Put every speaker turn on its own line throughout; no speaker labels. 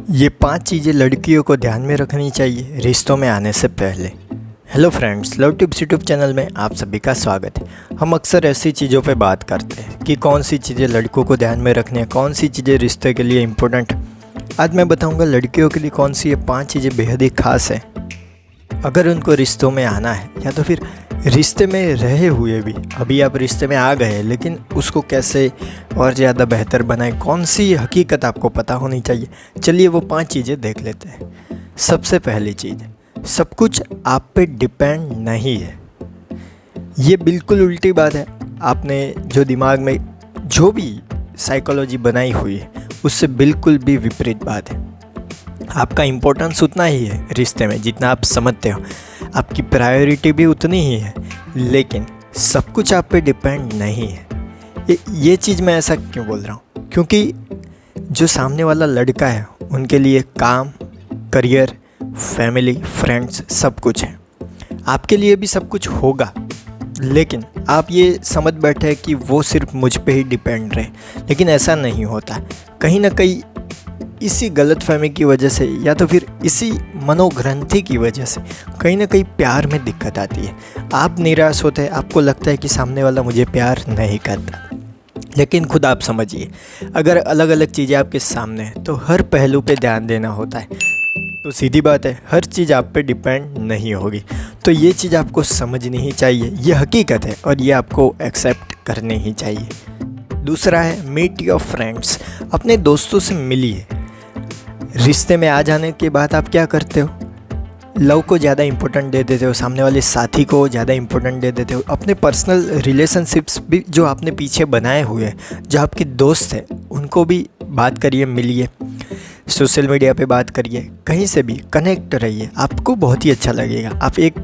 ये 5 चीज़ें लड़कियों को ध्यान में रखनी चाहिए रिश्तों में आने से पहले। Hello friends, love tips YouTube channel में आप सभी का स्वागत है। हम अक्सर ऐसी चीज़ों पे बात करते हैं कि कौन सी चीज़ें लड़कों को ध्यान में रखनी है, कौन सी चीज़ें रिश्ते के लिए इम्पोर्टेंट। आज मैं बताऊंगा लड़कियों के लिए कौन सी ये 5 चीज़ें बेहद ही खास है। अगर उनको रिश्तों में आना है या तो फिर रिश्ते में रहे हुए भी अभी आप रिश्ते में आ गए लेकिन उसको कैसे और ज़्यादा बेहतर बनाएं, कौन सी हकीकत आपको पता होनी चाहिए। चलिए वो 5 चीज़ें देख लेते हैं। सबसे पहली चीज़, सब कुछ आप पे डिपेंड नहीं है। ये बिल्कुल उल्टी बात है। आपने जो दिमाग में जो भी साइकोलॉजी बनाई हुई है उससे बिल्कुल भी विपरीत बात है। आपका इम्पोर्टेंस उतना ही है रिश्ते में जितना आप समझते हो, आपकी प्रायोरिटी भी उतनी ही है, लेकिन सब कुछ आप पे डिपेंड नहीं है। ये चीज़ मैं ऐसा क्यों बोल रहा हूँ, क्योंकि जो सामने वाला लड़का है उनके लिए काम, करियर, फैमिली, फ्रेंड्स सब कुछ है। आपके लिए भी सब कुछ होगा, लेकिन आप ये समझ बैठे कि वो सिर्फ मुझ पे ही डिपेंड रहे, लेकिन ऐसा नहीं होता। कहीं ना कहीं इसी गलतफहमी की वजह से या तो फिर इसी मनोग्रंथि की वजह से कहीं ना कहीं प्यार में दिक्कत आती है। आप निराश होते हैं, आपको लगता है कि सामने वाला मुझे प्यार नहीं करता, लेकिन खुद आप समझिए, अगर अलग अलग चीज़ें आपके सामने हैं तो हर पहलू पे ध्यान देना होता है। तो सीधी बात है, हर चीज़ आप पे डिपेंड नहीं होगी। तो ये चीज़ आपको समझनी ही चाहिए, ये हकीकत है और ये आपको एक्सेप्ट करनी ही चाहिए। दूसरा है, मीट योर फ्रेंड्स। अपने दोस्तों से मिलिए। रिश्ते में आ जाने के बाद आप क्या करते हो, लव को ज़्यादा इम्पोर्टेंट दे देते हो, सामने वाले साथी को ज़्यादा इम्पोर्टेंट दे देते हो। अपने पर्सनल रिलेशनशिप्स भी जो आपने पीछे बनाए हुए हैं, जो आपके दोस्त हैं, उनको भी बात करिए, मिलिए, सोशल मीडिया पे बात करिए, कहीं से भी कनेक्ट रहिए। आपको बहुत ही अच्छा लगेगा। आप एक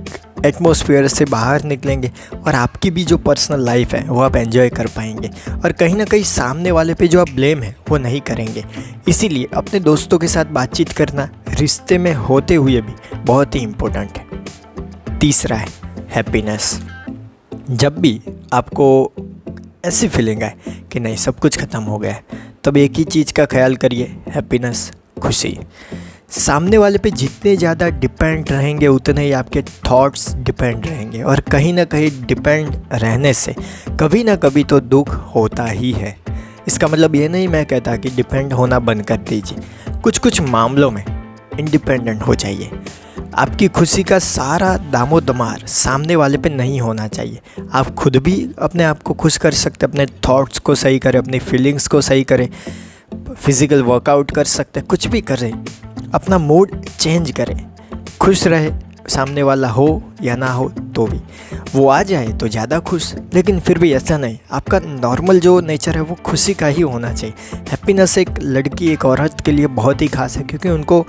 एटमॉस्फेयर से बाहर निकलेंगे और आपकी भी जो पर्सनल लाइफ है वो आप एंजॉय कर पाएंगे, और कहीं ना कहीं सामने वाले पे जो आप ब्लेम है वो नहीं करेंगे। इसीलिए अपने दोस्तों के साथ बातचीत करना रिश्ते में होते हुए भी बहुत ही इम्पोर्टेंट है। तीसरा है हैप्पीनेस। जब भी आपको ऐसी फीलिंग आए कि नहीं सब कुछ ख़त्म हो गया है, तब एक ही चीज़ का ख्याल करिए, हैप्पीनेस, खुशी। सामने वाले पे जितने ज़्यादा डिपेंड रहेंगे उतने ही आपके थॉट्स डिपेंड रहेंगे, और कहीं ना कहीं डिपेंड रहने से कभी ना कभी तो दुख होता ही है। इसका मतलब ये नहीं मैं कहता कि डिपेंड होना बंद कर दीजिए, कुछ मामलों में इंडिपेंडेंट हो जाइए। आपकी खुशी का सारा दामोदमार सामने वाले पे नहीं होना चाहिए। आप खुद भी अपने आप को खुश कर सकते, अपने थॉट्स को सही करें, अपनी फीलिंग्स को सही करें, फिज़िकल वर्कआउट कर सकते, कुछ भी करें, अपना मूड चेंज करें, खुश रहे। सामने वाला हो या ना हो तो भी वो आ जाए तो ज़्यादा खुश, लेकिन फिर भी ऐसा नहीं। आपका नॉर्मल जो नेचर है वो खुशी का ही होना चाहिए। हैप्पीनेस एक लड़की, एक औरत के लिए बहुत ही खास है, क्योंकि उनको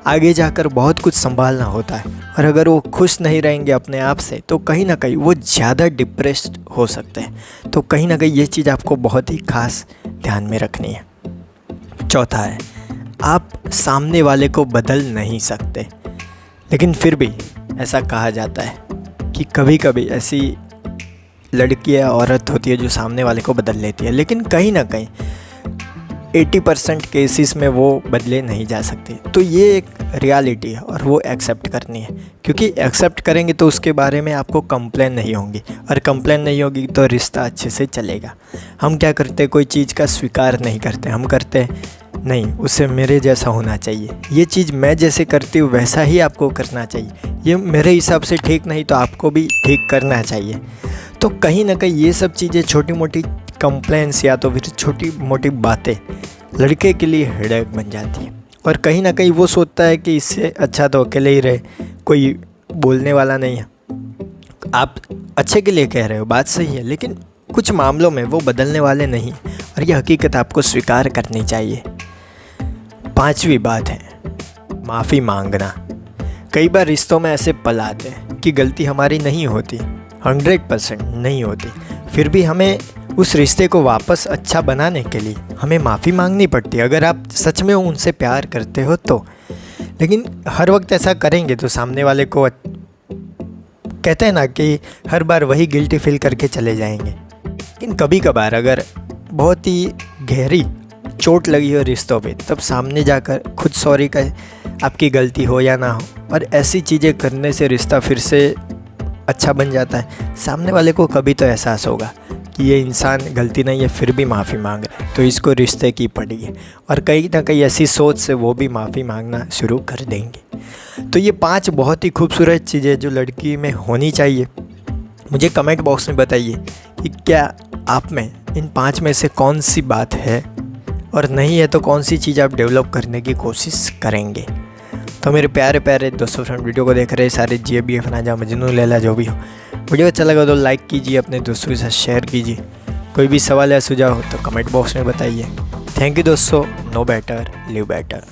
आगे जाकर बहुत कुछ संभालना होता है, और अगर वो खुश नहीं रहेंगे अपने आप से तो कहीं ना कहीं वो ज़्यादा डिप्रेस्ड हो सकते हैं। तो कहीं ना कहीं ये चीज़ आपको बहुत ही खास ध्यान में रखनी है। चौथा है, आप सामने वाले को बदल नहीं सकते, लेकिन फिर भी ऐसा कहा जाता है कि कभी कभी ऐसी लड़की या औरत होती है जो सामने वाले को बदल लेती है, लेकिन कहीं ना कहीं 80% केसेस में वो बदले नहीं जा सकते। तो ये एक रियलिटी है और वो एक्सेप्ट करनी है, क्योंकि एक्सेप्ट करेंगे तो उसके बारे में आपको कंप्लेन नहीं होंगी, और कंप्लेन नहीं होगी तो रिश्ता अच्छे से चलेगा। हम क्या करते हैं, कोई चीज़ का स्वीकार नहीं करते, हम करते हैं नहीं उसे मेरे जैसा होना चाहिए, ये चीज़ मैं जैसे करती हूँ वैसा ही आपको करना चाहिए, ये मेरे हिसाब से ठीक नहीं तो आपको भी ठीक करना चाहिए। तो कहीं ना कहीं ये सब चीज़ें, छोटी मोटी कंप्लेंट्स या तो फिर छोटी मोटी बातें लड़के के लिए हेडेक बन जाती है, और कहीं ना कहीं वो सोचता है कि इससे अच्छा तो अकेले ही रहे, कोई बोलने वाला नहीं है। आप अच्छे के लिए कह रहे हो, बात सही है, लेकिन कुछ मामलों में वो बदलने वाले नहीं, और ये हकीकत आपको स्वीकार करनी चाहिए। 5वीं बात है, माफ़ी मांगना। कई बार रिश्तों में ऐसे पल आते हैं कि गलती हमारी नहीं होती, 100% नहीं होती, फिर भी हमें उस रिश्ते को वापस अच्छा बनाने के लिए हमें माफ़ी मांगनी पड़ती है, अगर आप सच में उनसे प्यार करते हो तो। लेकिन हर वक्त ऐसा करेंगे तो सामने वाले को, कहते हैं ना कि हर बार वही गिल्टी फील करके चले जाएंगे। लेकिन कभी कभार अगर बहुत ही गहरी चोट लगी हो रिश्तों पे, तब सामने जाकर खुद सॉरी कहे, आपकी गलती हो या ना हो। और ऐसी चीज़ें करने से रिश्ता फिर से अच्छा बन जाता है। सामने वाले को कभी तो एहसास होगा कि ये इंसान गलती नहीं है फिर भी माफ़ी मांग रहा है, तो इसको रिश्ते की पड़ी है। और कहीं ना कहीं ऐसी सोच से वो भी माफ़ी मांगना शुरू कर देंगे। तो ये 5 बहुत ही खूबसूरत चीज़ें जो लड़की में होनी चाहिए। मुझे कमेंट बॉक्स में बताइए कि क्या आप में इन 5 में से कौन सी बात है, और नहीं है तो कौन सी चीज़ आप डेवलप करने की कोशिश करेंगे। तो मेरे प्यारे प्यारे दोस्तों, फ्रेंड, वीडियो को देख रहे सारे GF नाजा मजनू लैला जो भी हो, वीडियो अच्छा लगा तो लाइक कीजिए, अपने दोस्तों के साथ शेयर कीजिए। कोई भी सवाल या सुझाव हो तो कमेंट बॉक्स में बताइए। थैंक यू दोस्तों। Know better live better.